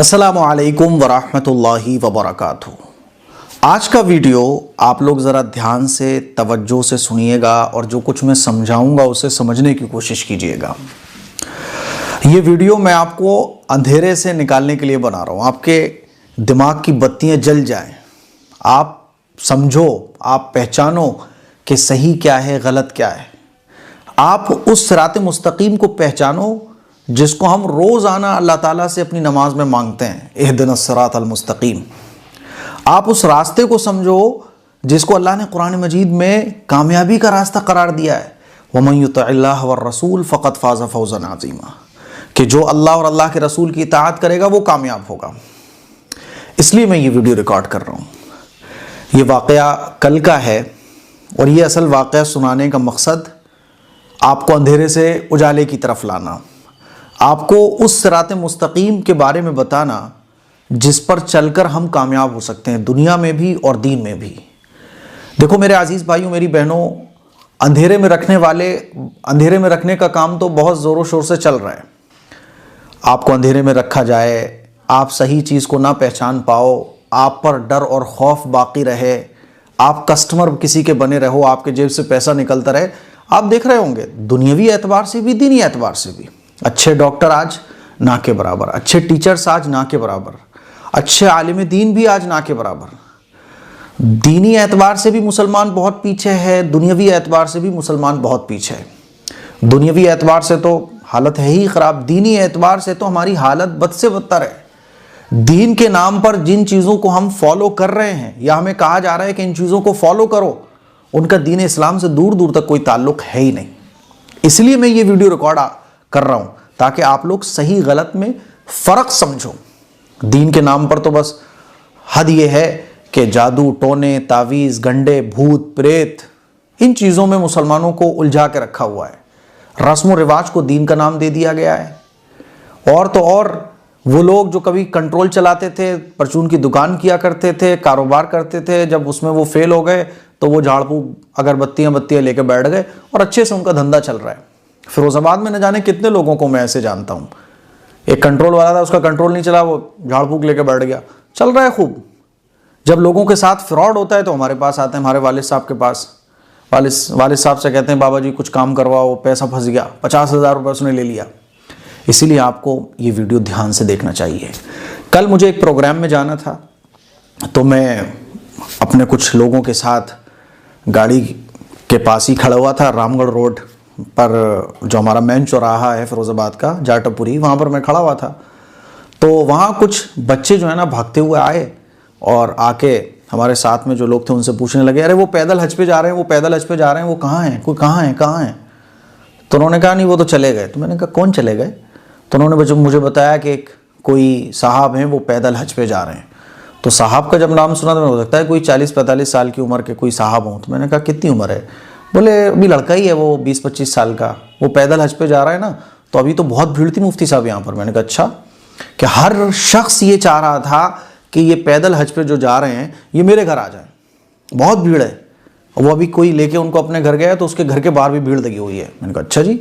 अस्सलामु अलैकुम वरहमतुल्लाहि वबरकातुहू। आज का वीडियो आप लोग ज़रा ध्यान से तवज्जो से सुनिएगा और जो कुछ मैं समझाऊंगा उसे समझने की कोशिश कीजिएगा। ये वीडियो मैं आपको अंधेरे से निकालने के लिए बना रहा हूँ, आपके दिमाग की बत्तियाँ जल जाएं, आप समझो, आप पहचानो कि सही क्या है गलत क्या है। आप उस सिरात मुस्तकीम को पहचानो जिसको हम रोज़ाना अल्लाह ताला से अपनी नमाज में मांगते हैं, इहदिनस सिरातल मुस्तकीम। आप उस रास्ते को समझो जिसको अल्लाह ने कुरान मजीद में कामयाबी का रास्ता करार दिया है, वमन युतिइल्लाह वर रसूल फ़क़द फ़ाज़ फ़ौज़न अज़ीमा, कि जो अल्लाह और अल्लाह के रसूल की इताअत करेगा वो कामयाब होगा। इसलिए मैं ये वीडियो रिकॉर्ड कर रहा हूँ। ये वाक़या कल का है और ये असल वाक़या सुनाने का मकसद आपको अंधेरे से उजाले की तरफ लाना, आपको उस सिरात मुस्तकीम के बारे में बताना जिस पर चलकर हम कामयाब हो सकते हैं, दुनिया में भी और दीन में भी। देखो मेरे अजीज़ भाइयों, मेरी बहनों, अंधेरे में रखने का काम तो बहुत ज़ोरों शोर से चल रहा है। आपको अंधेरे में रखा जाए, आप सही चीज़ को ना पहचान पाओ, आप पर डर और खौफ बाकी रहे, आप कस्टमर किसी के बने रहो, आपके जेब से पैसा निकलता रहे। आप देख रहे होंगे दुनियावी एतबार से भी, दीनी एतबार से भी, अच्छे डॉक्टर आज ना के बराबर, अच्छे टीचर्स आज ना के बराबर, अच्छे आलिम दीन भी आज ना के बराबर। दीनी एतबार से भी मुसलमान बहुत पीछे है, दुनियावी एतबार से भी मुसलमान बहुत पीछे है। दुनियावी एतबार से तो हालत है ही ख़राब, दीनी एतबार से तो हमारी हालत बद से बदतर है। दीन के नाम पर जिन चीज़ों को हम फॉलो कर रहे हैं या हमें कहा जा रहा है कि इन चीज़ों को फॉलो करो, उनका दीन इस्लाम से दूर दूर तक कोई ताल्लुक़ है ही नहीं। इसलिए मैं ये वीडियो रिकॉर्ड कर रहा हूं ताकि आप लोग सही गलत में फ़र्क समझो। दीन के नाम पर तो बस हद ये है कि जादू टोने तावीज़ गंडे भूत प्रेत, इन चीज़ों में मुसलमानों को उलझा के रखा हुआ है। रस्म व रिवाज को दीन का नाम दे दिया गया है। और तो और वो लोग जो कभी कंट्रोल चलाते थे, परचून की दुकान किया करते थे, कारोबार करते थे, जब उसमें वो फेल हो गए तो वो झाड़ फूक अगरबत्तियाँ लेके बैठ गए और अच्छे से उनका धंधा चल रहा है। फिरोजाबाद में न जाने कितने लोगों को मैं ऐसे जानता हूँ। एक कंट्रोल वाला था, उसका कंट्रोल नहीं चला, वो झाड़ फूक लेके बैठ गया, चल रहा है खूब। जब लोगों के साथ फ्रॉड होता है तो हमारे पास आते हैं, हमारे वालिद साहब के पास। वालिद साहब से कहते हैं बाबा जी कुछ काम करवाओ, पैसा फंस गया, 50,000 रुपये उसने ले लिया। इसीलिए आपको ये वीडियो ध्यान से देखना चाहिए। कल मुझे एक प्रोग्राम में जाना था तो मैं अपने कुछ लोगों के साथ गाड़ी के पास ही खड़ा हुआ था, रामगढ़ रोड पर जो हमारा मेन चौराहा है फिरोज़ाबाद का, जाटपुरी, वहाँ पर मैं खड़ा हुआ था। तो वहाँ कुछ बच्चे जो है ना भागते हुए आए और आके हमारे साथ में जो लोग थे उनसे पूछने लगे, अरे वो पैदल हज पे जा रहे हैं, वो पैदल हज पे जा रहे हैं, वो कहाँ हैं, कोई कहाँ हैं। तो उन्होंने कहा नहीं वो तो चले गए। तो मैंने कहा कौन चले गए? तो उन्होंने मुझे बताया कि कोई साहब हैं वो पैदल हज पे जा रहे हैं। तो साहब का जब नाम सुना तो हो सकता है कोई 40-45 साल की उम्र के कोई साहब हों। तो मैंने कहा कितनी उम्र है? बोले अभी लड़का ही है वो 20-25 साल का, वो पैदल हज पे जा रहा है ना, तो अभी तो बहुत भीड़ थी मुफ्ती साहब यहाँ पर। मैंने कहा अच्छा, कि हर शख्स ये चाह रहा था कि ये पैदल हज पे जो जा रहे हैं ये मेरे घर आ जाए, बहुत भीड़ है। वो अभी कोई लेके उनको अपने घर गया तो उसके घर के बाहर भी भीड़ लगी हुई है। मैंने कहा अच्छा जी,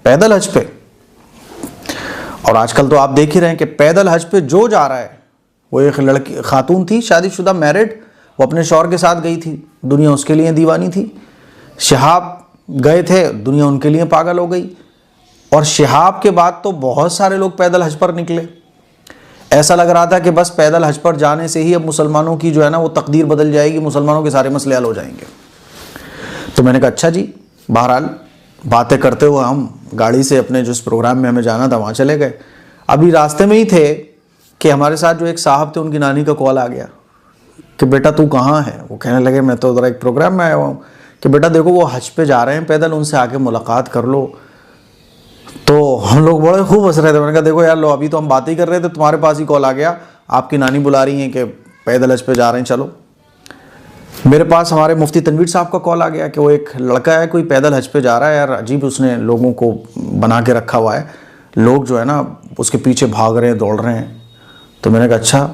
पैदल हज पे। और आजकल तो आप देख ही रहे हैं कि पैदल हज पे जो जा रहा है, वो एक लड़की खातून थी शादीशुदा मैरिड, वो अपने शौहर के साथ गई थी, दुनिया उसके लिए दीवानी थी। शिहाब गए थे, दुनिया उनके लिए पागल हो गई। और शिहाब के बाद तो बहुत सारे लोग पैदल हज पर निकले। ऐसा लग रहा था कि बस पैदल हज पर जाने से ही अब मुसलमानों की जो है ना वो तकदीर बदल जाएगी, मुसलमानों के सारे मसले हल हो जाएंगे। तो मैंने कहा अच्छा जी। बहरहाल बातें करते हुए हम गाड़ी से अपने जिस प्रोग्राम में हमें जाना था वहाँ चले गए। अभी रास्ते में ही थे कि हमारे साथ जो एक साहब थे उनकी नानी का कॉल आ गया कि बेटा तू कहाँ है? वो कहने लगे मैं तो ज़रा एक प्रोग्राम में आया हुआ हूँ। कि बेटा देखो वो हज पे जा रहे हैं पैदल, उनसे आके मुलाकात कर लो। तो हम लोग बड़े खूब हंस रहे थे। मैंने कहा देखो यार लो, अभी तो हम बात ही कर रहे थे, तुम्हारे पास ही कॉल आ गया, आपकी नानी बुला रही हैं कि पैदल हज पे जा रहे हैं, चलो। मेरे पास हमारे मुफ्ती तनवीर साहब का कॉल आ गया कि वो एक लड़का है कोई पैदल हज पे जा रहा है यार, अजीब उसने लोगों को बना के रखा हुआ है, लोग जो है ना उसके पीछे भाग रहे हैं, दौड़ रहे हैं। तो मैंने कहा अच्छा।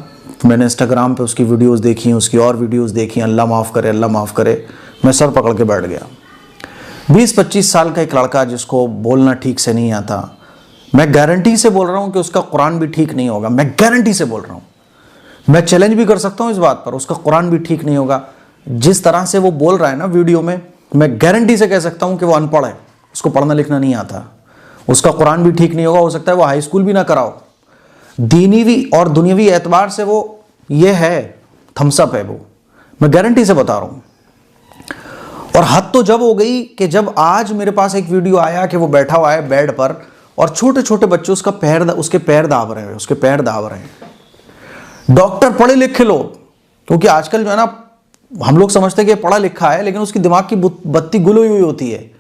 मैंने इंस्टाग्राम पे उसकी वीडियोस देखी, उसकी और वीडियोस देखी, अल्लाह माफ़ करे अल्लाह माफ़ करे। मैं सर पकड़ के बैठ गया। 20-25 साल का एक लड़का जिसको बोलना ठीक से नहीं आता, मैं गारंटी से बोल रहा हूं कि उसका कुरान भी ठीक नहीं होगा। मैं गारंटी से बोल रहा हूं, मैं चैलेंज भी कर सकता हूं इस बात पर, उसका कुरान भी ठीक नहीं होगा। जिस तरह से वो बोल रहा है ना वीडियो में, मैं गारंटी से कह सकता हूं कि वो अनपढ़ है, उसको पढ़ना लिखना नहीं आता, उसका कुरान भी ठीक नहीं होगा। हो सकता है वो हाई स्कूल भी ना कराओ। दीनीवी और दुनियावी एतबार से वो ये है, थम्सअप है वो, मैं गारंटी से बता रहा हूं। और हद तो जब हो गई कि जब आज मेरे पास एक वीडियो आया कि वो बैठा हुआ है बेड पर और छोटे छोटे बच्चे उसके पैर दाब रहे हैं। डॉक्टर पढ़े लिखे लोग, क्योंकि आजकल जो है ना, हम लोग समझते हैं कि पढ़ा लिखा है, लेकिन उसकी दिमाग की बत्ती गुल हुई होती है।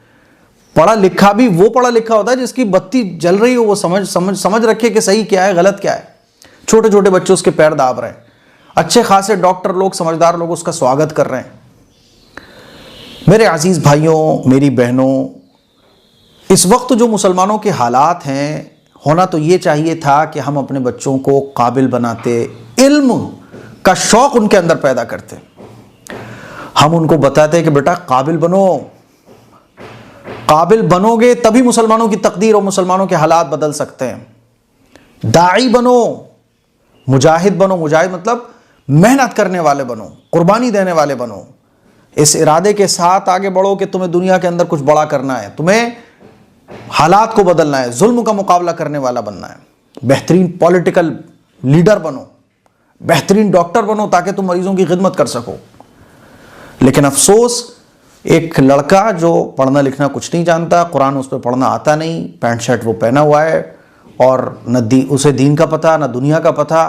पढ़ा लिखा भी वो पढ़ा लिखा होता है जिसकी बत्ती जल रही हो, वो समझ रखे कि सही क्या है गलत क्या है। छोटे छोटे बच्चे उसके पैर दाब रहे हैं, अच्छे खासे डॉक्टर लोग, समझदार लोग उसका स्वागत कर रहे हैं। मेरे अजीज भाइयों, मेरी बहनों, इस वक्त जो मुसलमानों के हालात हैं, होना तो ये चाहिए था कि हम अपने बच्चों को काबिल बनाते, इल्म का शौक उनके अंदर पैदा करते। हम उनको बताते कि बेटा काबिल बनो, काबिल बनोगे तभी मुसलमानों की तकदीर और मुसलमानों के हालात बदल सकते हैं। दाई बनो, मुजाहिद बनो, मुजाहिद मतलब मेहनत करने वाले बनो, कुर्बानी देने वाले बनो, इस इरादे के साथ आगे बढ़ो कि तुम्हें दुनिया के अंदर कुछ बड़ा करना है, तुम्हें हालात को बदलना है, जुल्म का मुकाबला करने वाला बनना है। बेहतरीन पॉलिटिकल लीडर बनो, बेहतरीन डॉक्टर बनो, ताकि तुम मरीजों की खिदमत कर सको। लेकिन अफसोस, एक लड़का जो पढ़ना लिखना कुछ नहीं जानता, कुरान उस पर पढ़ना आता नहीं, पैंट शर्ट वो पहना हुआ है और न उसे दीन का पता न दुनिया का पता।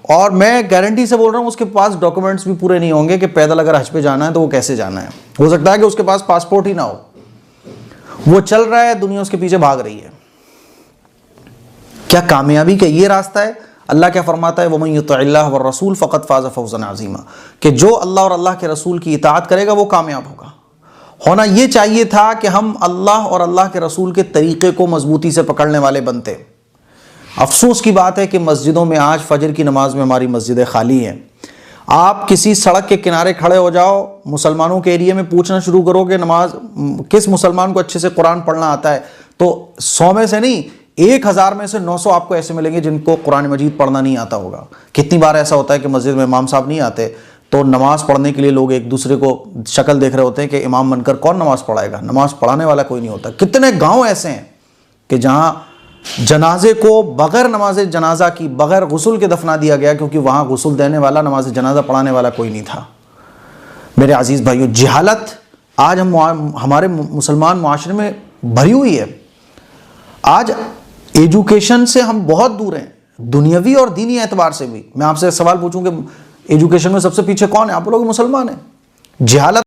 और मैं गारंटी से बोल रहा हूँ उसके पास डॉक्यूमेंट्स भी पूरे नहीं होंगे कि पैदल अगर हज पे जाना है तो वो कैसे जाना है। हो सकता है कि उसके पास पासपोर्ट ही ना हो, वो चल रहा है, दुनिया उसके पीछे भाग रही है। क्या कामयाबी का ये रास्ता है? अल्लाह क्या फरमाता है, वमन युतिइल्लाह व रसूल फ़क़द फ़ाज़ फ़ौज़न अज़ीमा, कि जो अल्लाह और अल्लाह के रसूल की इताअत करेगा वो कामयाब होगा। होना ये चाहिए था कि हम अल्लाह और अल्लाह के रसूल के तरीक़े को मजबूती से पकड़ने वाले बनते। अफसोस की बात है कि मस्जिदों में आज फजर की नमाज में हमारी मस्जिदें खाली हैं। आप किसी सड़क के किनारे खड़े हो जाओ, मुसलमानों के एरिया में पूछना शुरू करोगे नमाज किस मुसलमान को अच्छे से कुरान पढ़ना आता है, तो 100 में से नहीं 1000 में से 900 आपको ऐसे मिलेंगे जिनको कुरान मजीद पढ़ना नहीं आता होगा। कितनी बार ऐसा होता है कि मस्जिद में इमाम साहब नहीं आते तो नमाज पढ़ने के लिए लोग एक दूसरे को शक्ल देख रहे होते हैं कि इमाम बनकर कौन नमाज पढ़ाएगा, नमाज पढ़ाने वाला कोई नहीं होता। कितने गाँव ऐसे हैं कि जहाँ जनाजे को बगैर नमाज जनाजा की, बगैर गुस्ल के दफना दिया गया, क्योंकि वहाँ गुस्ल देने वाला, नमाज जनाजा पढ़ाने वाला कोई नहीं था। मेरे अजीज़ भाइयों, जहालत आज हमारे मुसलमान माशरे में भरी हुई है। आज एजुकेशन से हम बहुत दूर हैं, दुनियावी और दीनी एतबार से भी। मैं आपसे सवाल पूछूं कि एजुकेशन में सबसे पीछे कौन है? आप लोग मुसलमान हैं। जहालत